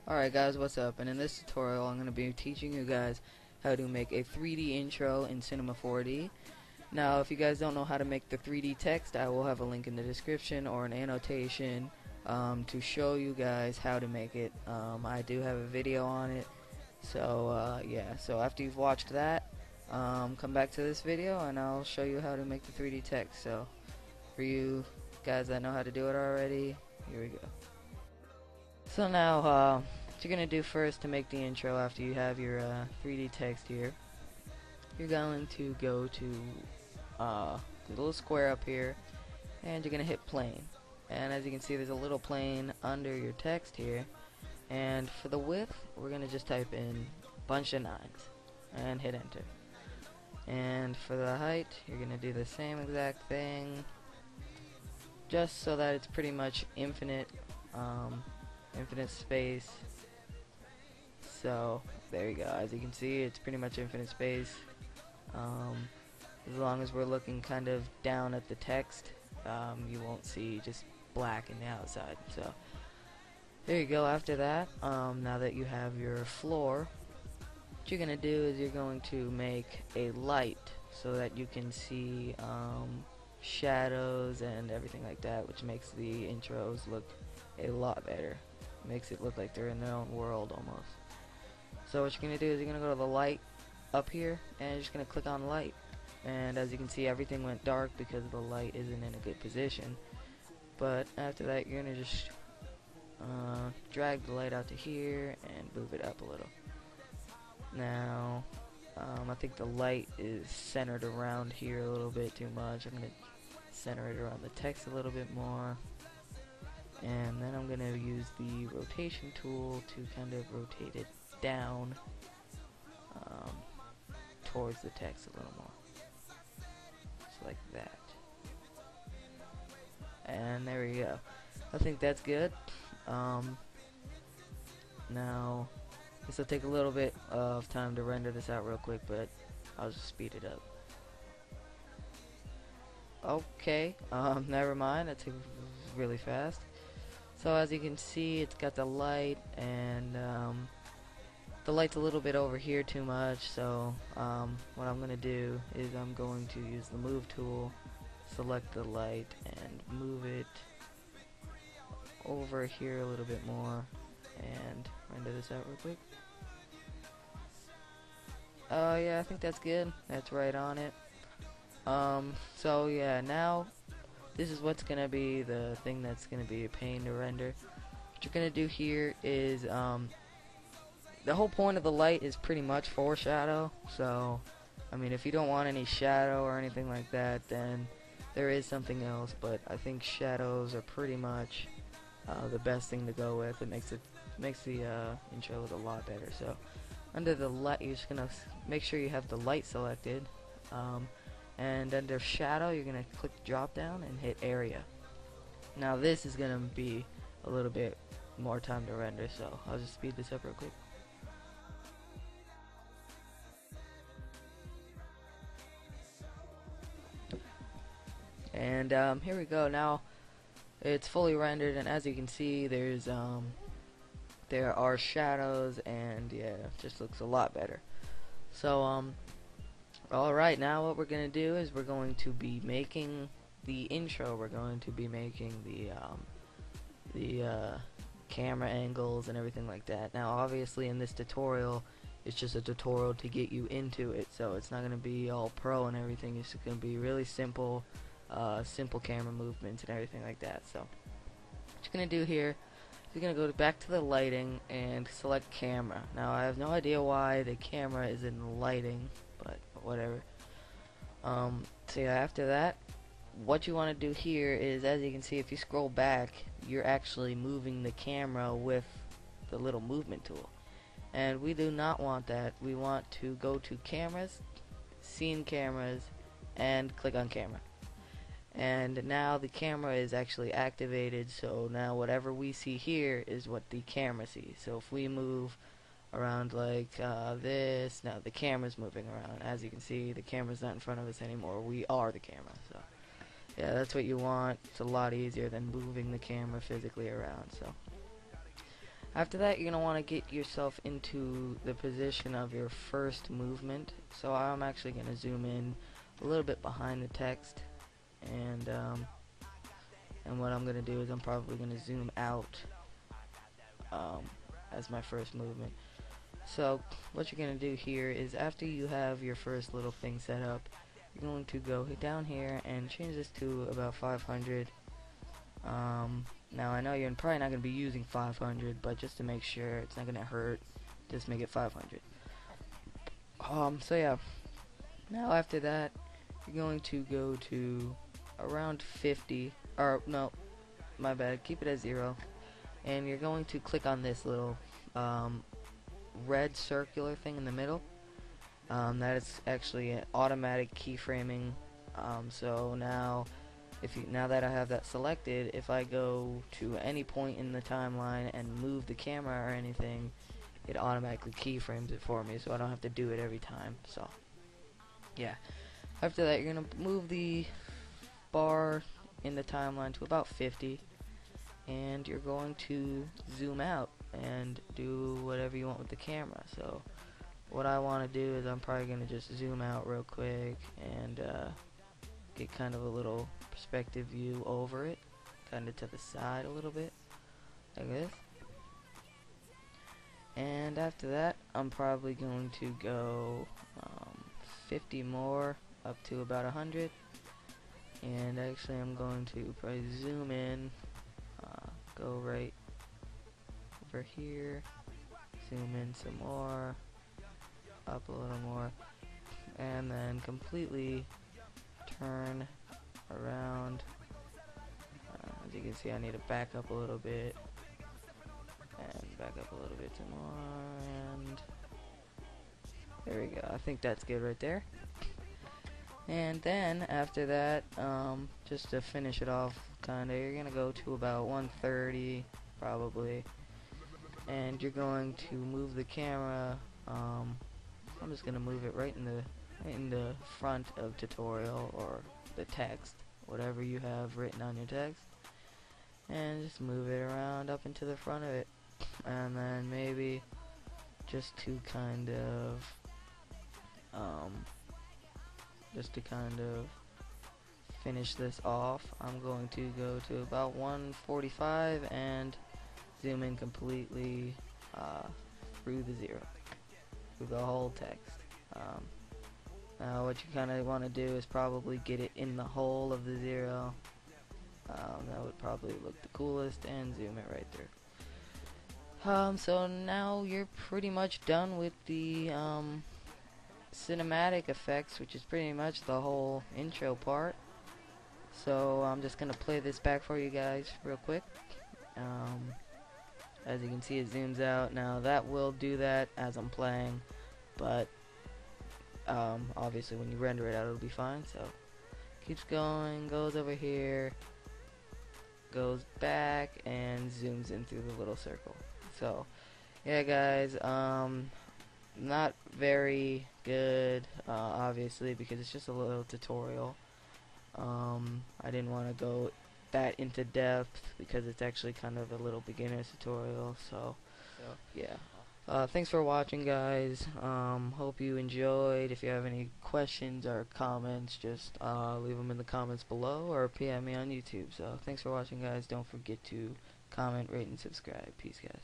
Alright guys, what's up? And in this tutorial I'm going to be teaching you guys how to make a 3D intro in Cinema 4D. Now if you guys don't know how to make the 3D text, I will have a link in the description or an annotation to show you guys how to make it. I do have a video on it, so yeah, so after you've watched that, come back to this video and I'll show you how to make the 3D text. So for you guys that know how to do it already, here we go. So now what you're going to do first to make the intro after you have your 3D text here, you're going to go to the little square up here and you're going to hit plane. And as you can see, there's a little plane under your text here, and for the width we're going to just type in bunch of nines and hit enter. And for the height you're going to do the same exact thing, just so that it's pretty much infinite space. So there you go. As you can see, it's pretty much infinite space. As long as we're looking kind of down at the text, you won't see just black in the outside. So there you go. After that, now that you have your floor, what you're gonna do is you're going to make a light so that you can see shadows and everything like that, which makes the intros look a lot better. Makes it look like they're in their own world almost. So what you're going to do is you're going to go to the light up here and you're just going to click on light. And as you can see, everything went dark because the light isn't in a good position. But after that, you're going to just drag the light out to here and move it up a little. Now I think the light is centered around here a little bit too much. I'm going to center it around the text a little bit more. And then I'm going to use the rotation tool to kind of rotate it down towards the text a little more. Just like that. And there we go. I think that's good. Now, this will take a little bit of time to render this out real quick, but I'll just speed it up. Okay, never mind. That took really fast. So as you can see, it's got the light, and the light's a little bit over here too much, so what I'm going to do is I'm going to use the move tool, select the light, and move it over here a little bit more, and render this out real quick. Yeah, I think that's good. That's right on it. So yeah, now this is what's going to be the thing that's going to be a pain to render. What you're going to do here is, the whole point of the light is pretty much foreshadow. So, I mean, if you don't want any shadow or anything like that, then there is something else. But I think shadows are pretty much the best thing to go with. It makes the intro look a lot better. So, under the light, you're just going to make sure you have the light selected. And under shadow you're going to click drop down and hit area. Now this is going to be a little bit more time to render, so I'll just speed this up real quick. And here we go. Now it's fully rendered, and as you can see, there are shadows, and yeah, it just looks a lot better. So alright, now what we're going to do is we're going to be making the intro. We're going to be making the camera angles and everything like that. Now obviously in this tutorial, it's just a tutorial to get you into it, so it's not going to be all pro and everything. It's going to be really simple, simple camera movements and everything like that. So what you're going to do here, you're going to go back to the lighting and select camera. Now I have no idea why the camera is in lighting, but whatever. So yeah, after that, what you want to do here is, as you can see, if you scroll back, you're actually moving the camera with the little movement tool, and we do not want that. We want to go to cameras, scene cameras, and click on camera. And now the camera is actually activated, so now whatever we see here is what the camera sees. So if we move around like this. Now the camera's moving around. As you can see, the camera's not in front of us anymore. We are the camera. So Yeah, that's what you want. It's a lot easier than moving the camera physically around. So after that, you're going to want to get yourself into the position of your first movement. So I'm actually going to zoom in a little bit behind the text, and what I'm going to do is I'm probably going to zoom out as my first movement. So what you're going to do here is, after you have your first little thing set up, you're going to go down here and change this to about 500. Now I know you're probably not going to be using 500, but just to make sure it's not going to hurt, just make it 500. So yeah, now after that, you're going to go to around 50, or no, my bad, keep it at 0, and you're going to click on this little red circular thing in the middle. That is actually an automatic keyframing. So now, now that I have that selected, if I go to any point in the timeline and move the camera or anything, it automatically keyframes it for me, so I don't have to do it every time. So yeah, after that, you're gonna move the bar in the timeline to about 50, and you're going to zoom out and do whatever you want with the camera. So what I want to do is I'm probably going to just zoom out real quick and get kind of a little perspective view over it, kind of to the side a little bit, like this. And after that, I'm probably going to go 50 more up to about 100. And actually, I'm going to probably zoom in, go right over here, zoom in some more, up a little more, and then completely turn around. As you can see, I need to back up a little bit, and back up a little bit some more, and there we go. I think that's good right there. And then after that, just to finish it off, kinda, you're gonna go to about 130 probably, and you're going to move the camera. I'm just gonna move it right in the front of tutorial, or the text, whatever you have written on your text, and just move it around up into the front of it. And then maybe just to kind of finish this off, I'm going to go to about 145 and zoom in completely through the 0, through the whole text. Now what you kind of want to do is probably get it in the hole of the 0. That would probably look the coolest, and zoom it right through. So now you're pretty much done with the cinematic effects, which is pretty much the whole intro part. So I'm just gonna play this back for you guys real quick. As you can see, it zooms out. Now that will do that as I'm playing, but obviously when you render it out, it'll be fine. So keeps going, goes over here, goes back, and zooms in through the little circle. So yeah, guys, not very good, obviously, because it's just a little tutorial. I didn't want to go that into depth because it's actually kind of a little beginner's tutorial. So yeah. Thanks for watching, guys. Hope you enjoyed. If you have any questions or comments, just leave them in the comments below, or PM me on YouTube. So thanks for watching, guys. Don't forget to comment, rate, and subscribe. Peace, guys.